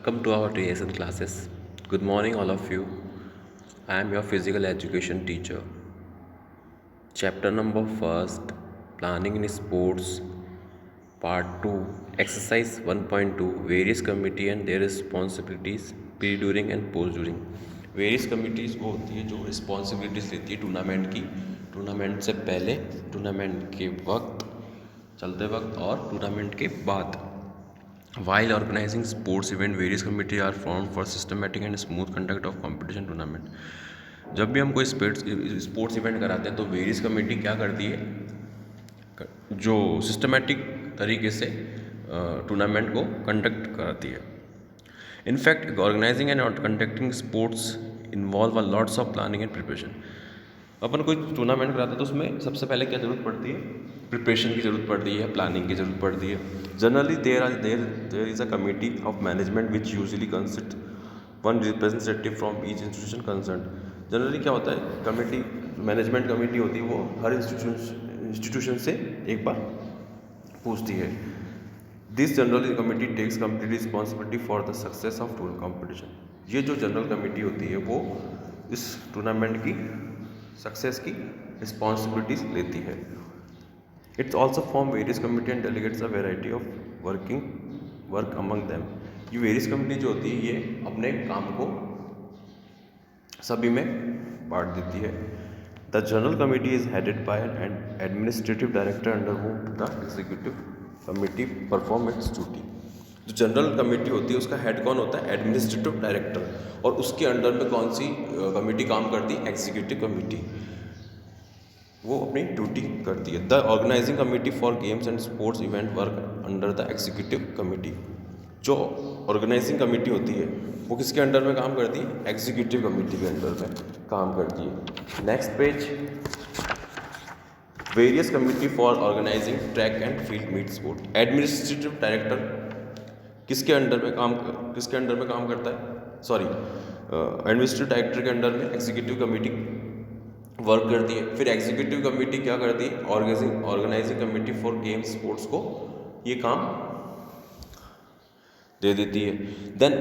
Welcome to our TSN classes. Good morning, all of you. I am your physical education teacher. Chapter number first, Planning in Sports, Part 2, Exercise 1.2, Various Committee and their responsibilities pre, during and post during. Various committees वो होती है जो responsibilities लेती है tournament की, tournament से पहले, tournament के वक्त, चलते वक्त और टूर्नामेंट के बाद. While organizing sports event, various committees are formed for systematic and smooth conduct of competition tournament. जब भी हम कोई स्पोर्ट्स इवेंट कराते हैं तो वेरियस कमेटी क्या करती है, जो सिस्टमेटिक तरीके से टूर्नामेंट को कंडक्ट कराती है. In fact organising and conducting sports involve a lots of planning and preparation. अपन कोई टूर्नामेंट कराते हैं तो उसमें सबसे पहले क्या ज़रूरत पड़ती है, प्रिपरेशन की ज़रूरत पड़ती है, प्लानिंग की ज़रूरत पड़ती है. Generally there is a committee of management which usually consist one representative from each institution concern. Generally क्या होता है, कमेटी मैनेजमेंट कमेटी होती है, वो हर इंस्टीट्यूशन से एक बार पूछती है. This general committee takes complete responsibility for the success of tour competition. ये जो जनरल कमेटी होती है वो इस टूर्नामेंट की सक्सेस की रिस्पॉन्सिबिलिटीज लेती है. It's also form various committee and delegates a variety of work among them. ये वेरियस कमिटी जो होती है ये अपने काम को सभी में बांट देती है. The general committee is headed bye N administrative director under whom the executive committee perform it's duty. जो जनरल कमेटी होती है उसका हेड कौन होता है, एडमिनिस्ट्रेटिव डायरेक्टर, और उसके अंडर में कौन सी कमेटी काम करती है, एग्जीक्यूटिव कमेटी, वो अपनी ड्यूटी करती है. The organising committee for games and sports event work under the executive committee. जो ऑर्गेनाइजिंग कमेटी होती है वो किसके अंडर में काम करती है, एग्जीक्यूटिव कमेटी के अंडर में काम करती है. Next page, various committee for organising track and field meet sport. Administrative director किसके अंडर में काम करता है, सॉरी, एडमिनिस्ट्रेटिव डायरेक्टर के अंडर में एग्जीक्यूटिव कमेटी वर्क करती है. फिर एग्जीक्यूटिव कमेटी क्या करती है, organising committee for games sports को ये काम दे देती है. देन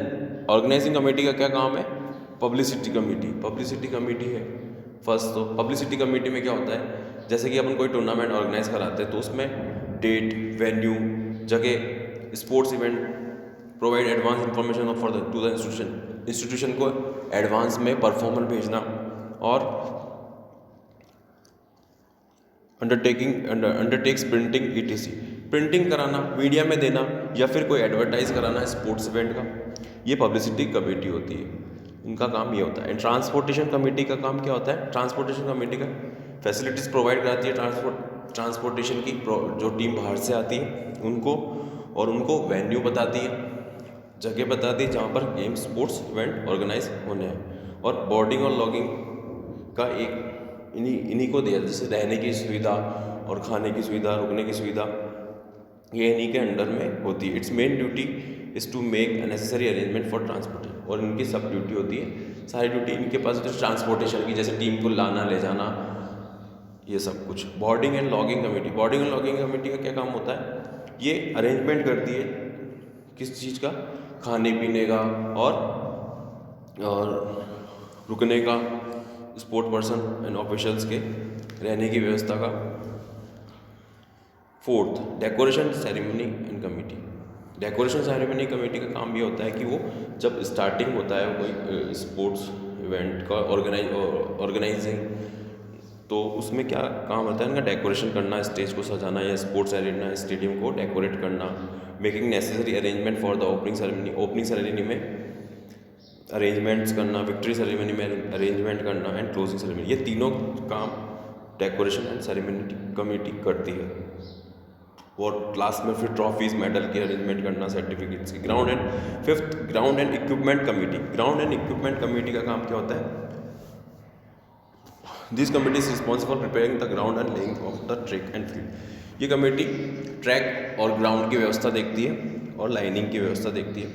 ऑर्गेनाइजिंग कमेटी का क्या काम है, पब्लिसिटी कमेटी है फर्स्ट. तो पब्लिसिटी कमेटी में क्या होता है, जैसे कि अपन कोई टूर्नामेंट ऑर्गेनाइज कराते हैं तो उसमें डेट, वेन्यू, जगह, sports event, provide advance information for the two the institution को एडवांस में परफॉर्मर भेजना, और अंडरटेक्स प्रिंटिंग ईटीसी, प्रिंटिंग कराना, मीडिया में देना, या फिर कोई एडवर्टाइज कराना स्पोर्ट्स इवेंट का, ये पब्लिसिटी कमेटी होती है. इनका काम ये होता है. ट्रांसपोर्टेशन कमेटी का काम क्या होता है, ट्रांसपोर्टेशन कमेटी का फैसिलिटीज़ प्रोवाइड कराती है ट्रांसपोर्टेशन की, जो टीम बाहर से आती है उनको, और उनको वेन्यू बताती है, जगह बताती है जहाँ पर गेम स्पोर्ट्स इवेंट ऑर्गेनाइज होने हैं. और बोर्डिंग और लॉगिंग का एक इन्हीं को दिया, जैसे रहने की सुविधा और खाने की सुविधा, रुकने की सुविधा, ये इन्हीं के अंडर में होती है. It's main duty is to make a necessary arrangement for transportation. और इनकी सब ड्यूटी होती है, सारी ड्यूटी इनके पास जो ट्रांसपोर्टेशन की, जैसे टीम को लाना ले जाना, ये सब कुछ. बोर्डिंग एंड लॉगिंग कमेटी का क्या काम होता है, ये अरेंजमेंट करती है किस चीज़ का, खाने पीने का और रुकने का, स्पोर्ट पर्सन एंड ऑफिशियल्स के रहने की व्यवस्था का. Fourth, decoration ceremony and committee. Decoration ceremony committee का काम ये होता है कि वो जब स्टार्टिंग होता है कोई स्पोर्ट्स इवेंट का ऑर्गेनाइजिंग, तो उसमें क्या काम होता है इनका, डेकोरेशन करना, स्टेज को सजाना या स्पोर्ट्स एरिना स्टेडियम को डेकोरेट करना, making necessary arrangement for the opening ceremony में अरेंजमेंट्स करना, विक्ट्री सेरेमनी में अरेंजमेंट करना, एंड क्लोजिंग सेरेमनी. ये तीनों काम डेकोरेशन एंड सेरेमनी कमेटी करती है. और क्लास में फिर ट्रॉफीज, मेडल के अरेंजमेंट करना, सर्टिफिकेट्स की. Fifth, ground and equipment committee का काम क्या होता है, this committee is responsible for preparing the ground and laying of the track and field. ये कमेटी ट्रैक और ग्राउंड की व्यवस्था देखती है और लाइनिंग की व्यवस्था देखती है.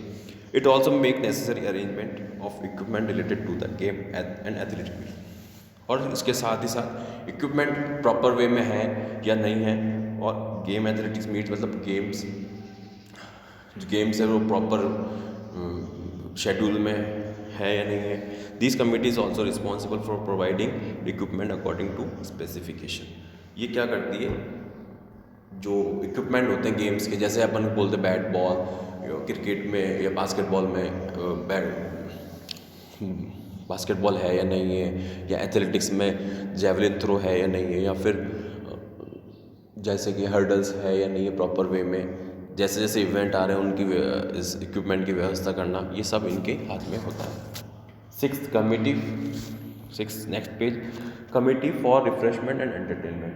It also make necessary arrangement of equipment related to the game and athletic. और इसके साथ ही साथ इक्विपमेंट प्रॉपर वे में है या नहीं है, और गेम एथलेटिक्स मीट मतलब गेम्स है वो प्रॉपर शेड्यूल में है या नहीं है। This committee is also responsible for providing equipment according to specification. ये क्या करती है, जो इक्विपमेंट होते हैं गेम्स के, जैसे अपन बोलते हैं बैट बॉल, क्रिकेट में या बास्केटबॉल में बास्केटबॉल है या नहीं है, या एथलेटिक्स में जेवलिन थ्रो है या नहीं है, या फिर जैसे कि हर्डल्स है या नहीं है प्रॉपर वे में, जैसे जैसे इवेंट आ रहे हैं उनकी इस इक्विपमेंट की व्यवस्था करना, ये सब इनके हाथ में होता है। Next page, committee for refreshment and entertainment.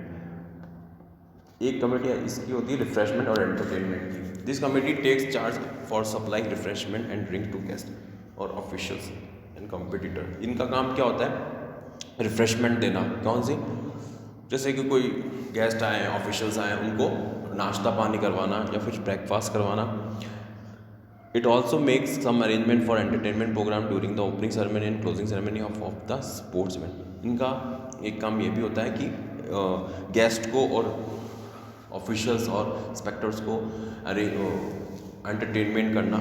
एक कमेटी इसकी होती है रिफ्रेशमेंट और एंटरटेनमेंट की। This committee takes charge for supplying refreshment and drink to guest और ऑफिशियल्स एंड कॉम्पिटिटर। इनका काम क्या होता है, रिफ्रेशमेंट देना। कौन सी, जैसे कि कोई गेस्ट आए, ऑफिशियल्स आए, उनको नाश्ता पानी करवाना या फिर ब्रेकफास्ट करवाना। It also makes some arrangement for entertainment programme during the opening ceremony and closing ceremony of the sports event. इनका एक काम ये भी होता है कि गेस्ट को और ऑफिशियल्स और स्पेक्टर्स को एंटरटेनमेंट करना।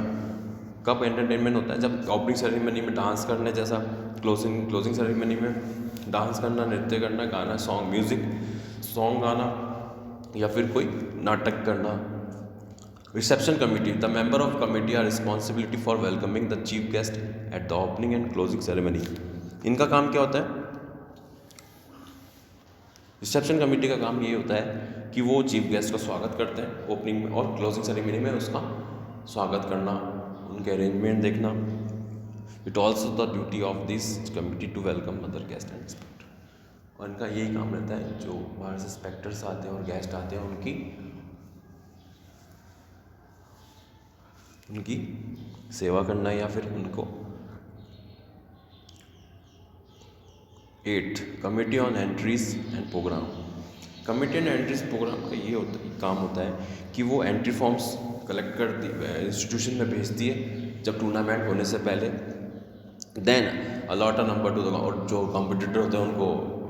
कब एंटरटेनमेंट होता है, जब ओपनिंग सेरेमनी में डांस करने जैसा, क्लोजिंग सेरेमनी में डांस करना, नृत्य करना, गाना, सॉन्ग गाना, या फिर कोई नाटक करना। Reception committee, the member of committee our responsibility for welcoming the chief guest at the opening and closing ceremony. इनका काम क्या होता है, रिसेप्शन कमेटी का काम ये होता है कि वो चीफ गेस्ट का स्वागत करते हैं ओपनिंग में और क्लोजिंग सेरेमनी में उसका स्वागत करना, उनके अरेंजमेंट देखना। It also the duty of this committee to welcome other guest and spectator. और इनका यही काम रहता है, जो बाहर से स्पेक्टर्स आते हैं और गेस्ट आते हैं उनकी सेवा करना या फिर उनको। 8 committee on entries and programme. Committee and entries programme का ये काम होता है कि वो एंट्री फॉर्म्स कलेक्ट करती, इंस्टीट्यूशन में भेजती है जब टूर्नामेंट होने से पहले। Then allot a number to the, और जो कॉम्पिटिटर होते हैं उनको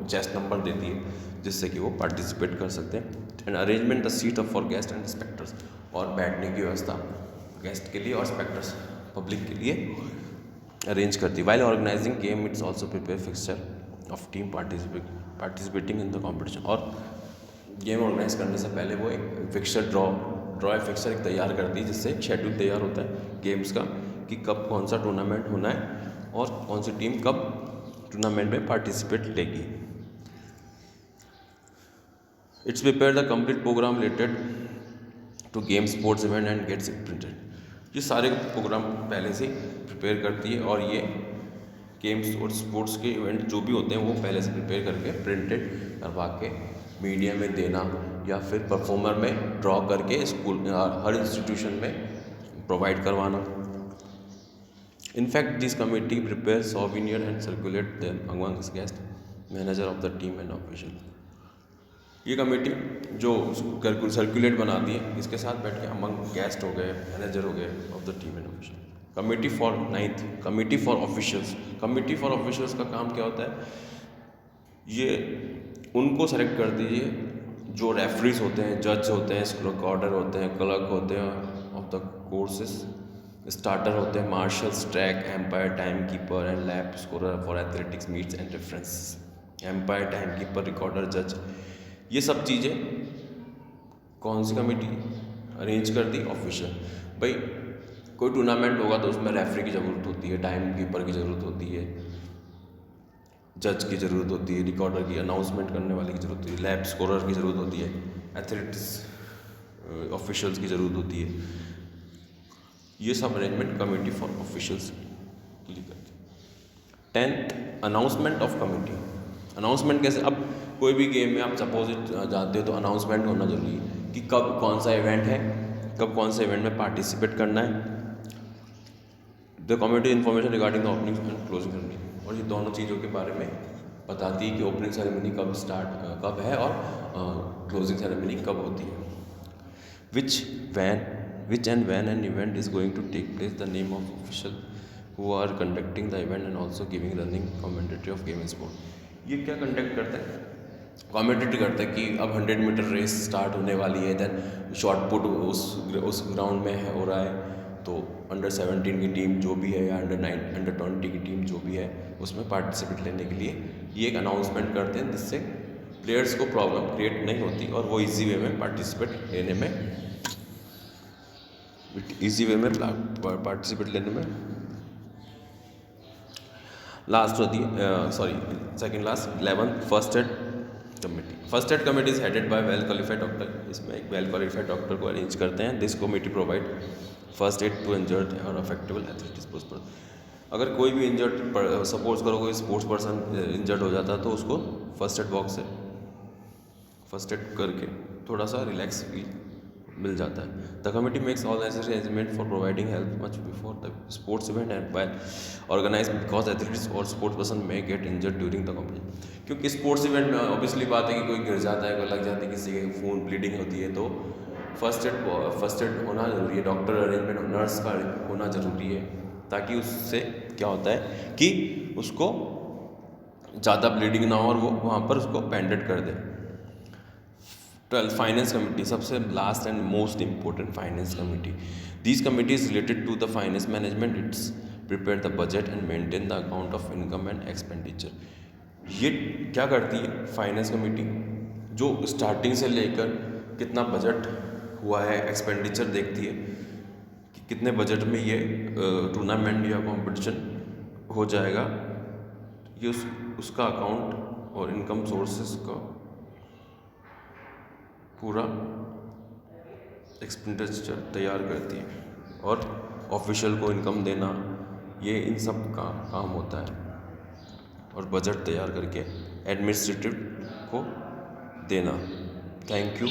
चेस्ट नंबर देती है जिससे कि वो पार्टिसिपेट कर सकते हैं। And arrangement the seat for guest and spectres, और बैठने की व्यवस्था गेस्ट के लिए और स्पेक्टर्स पब्लिक के लिए अरेंज करती है। While organising game it's also prepare fixture of team participating in the competition. और गेम ऑर्गेनाइज करने से पहले वो एक फिक्सचर ड्रॉ फिक्सचर एक तैयार करती है, जिससे एक शेड्यूल तैयार होता है गेम्स का कि कब कौन सा टूर्नामेंट होना है और कौन सी टीम कब टूर्नामेंट में पार्टिसिपेट लेगी। It's prepare the complete programme related to game sports event and gets it printed. ये सारे प्रोग्राम पहले से प्रिपेयर करती है और ये गेम्स और स्पोर्ट्स के इवेंट जो भी होते हैं वो पहले से प्रिपेयर करके प्रिंटेड करवा के मीडिया में देना या फिर परफॉर्मर में ड्रॉ करके स्कूल हर इंस्टीट्यूशन में प्रोवाइड करवाना। In fact this committee prepare souvenir and circulate them among guest, manager of the team and official. ये कमेटी जो सर्कुलेट बनाती है, इसके साथ बैठ के अमंग गेस्ट हो गए, मैनेजर हो गए of the team and official. Committee for 9th committee for officials. Committee for officials का काम क्या होता है, ये उनको सेलेक्ट कर दीजिए जो रेफरीज होते हैं, जज होते हैं, रिकॉर्डर होते हैं, क्लर्क होते हैं ऑफ द कोर्सेज, स्टार्टर होते हैं, marshals, track umpire, time keeper and lap scorer for athletics meets and references. Umpire, time keeper, recorder, जज, ये सब चीज़ें कौन सी कमेटी अरेंज कर दी, ऑफिशियल। भाई कोई टूर्नामेंट होगा तो उसमें रेफरी की ज़रूरत होती है, टाइम कीपर की ज़रूरत होती है, जज की ज़रूरत होती है, रिकॉर्डर की, अनाउंसमेंट करने वाले की ज़रूरत होती है, लैब स्कोरर की ज़रूरत होती है, एथलेटिक्स ऑफिशियल्स की ज़रूरत होती है। ये सब अरेंजमेंट कमेटी फॉर ऑफिशियल्स के लिए करती है। 10th announcement of committee. Announcement कैसे, अब कोई भी गेम में आप सपोज जाते हो तो अनाउंसमेंट होना जरूरी है कि कब कौन सा इवेंट है, कब कौन से इवेंट में पार्टिसिपेट करना है। The committee information regarding the opening and closing ceremony, और ये दोनों चीज़ों के बारे में बताती है कि ओपनिंग सेरेमनी कब है और क्लोजिंग सेरेमनी कब होती है। Which and when an event is going to take place, the name of official who are conducting the event and also giving running commentary of game sport. ये क्या conduct करता है, कमेंटेटरी करता है कि अब 100 मीटर रेस स्टार्ट होने वाली है, देन शॉर्ट पुट उस ग्राउंड में हो रहा है, तो अंडर 17 की टीम जो भी है या अंडर 20 की टीम जो भी है उसमें पार्टिसिपेट लेने के लिए ये एक अनाउंसमेंट करते हैं, जिससे प्लेयर्स को प्रॉब्लम क्रिएट नहीं होती और वो इजी वे में पार्टिसिपेट लेने में लास्ट होती है, second last 11 first aid committee. First aid committee is headed by well qualified doctor. इसमें एक वेल क्वालिफाइड डॉक्टर को अरेंज करते हैं। This committee provide first aid to injured और अफेक्टेबल एथलीट्स। अगर कोई भी इंजर्ड, सपोज करो कोई स्पोर्ट्स पर्सन इंजर्ड हो जाता है तो उसको फर्स्ट एड बॉक्स से फर्स्ट एड करके थोड़ा सा रिलैक्स फील मिल जाता है। The committee makes all necessary arrangement for providing help much before the sports event and by organise because athletes और sports person may get injured during the competition. क्योंकि sports event में obviously बात है कि कोई गिर जाता है, कोई लग जाती है, किसी के खून ब्लीडिंग होती है, तो फर्स्ट एड होना ज़रूरी है। डॉक्टर अरेंजमेंट, नर्स का होना ज़रूरी है, ताकि उससे क्या होता है कि उसको ज़्यादा ब्लीडिंग ना हो और वो वहाँ पर उसको बैंडेड कर दे। 12 फाइनेंस कमेटी, सबसे last and most important finance committee. This committee is related to the finance management. It's prepare the budget and maintain the account of income and expenditure. ये क्या करती है फाइनेंस कमेटी? जो starting से लेकर कितना budget हुआ है, एक्सपेंडिचर देखती है कि कितने बजट में ये टूर्नामेंट या कंपटीशन हो जाएगा। ये उसका अकाउंट और इनकम सोर्सेस का पूरा एक्सपेंडिचर तैयार करती है और ऑफिशियल को इनकम देना, ये इन सब का काम होता है। और बजट तैयार करके एडमिनिस्ट्रेटिव को देना। Thank you.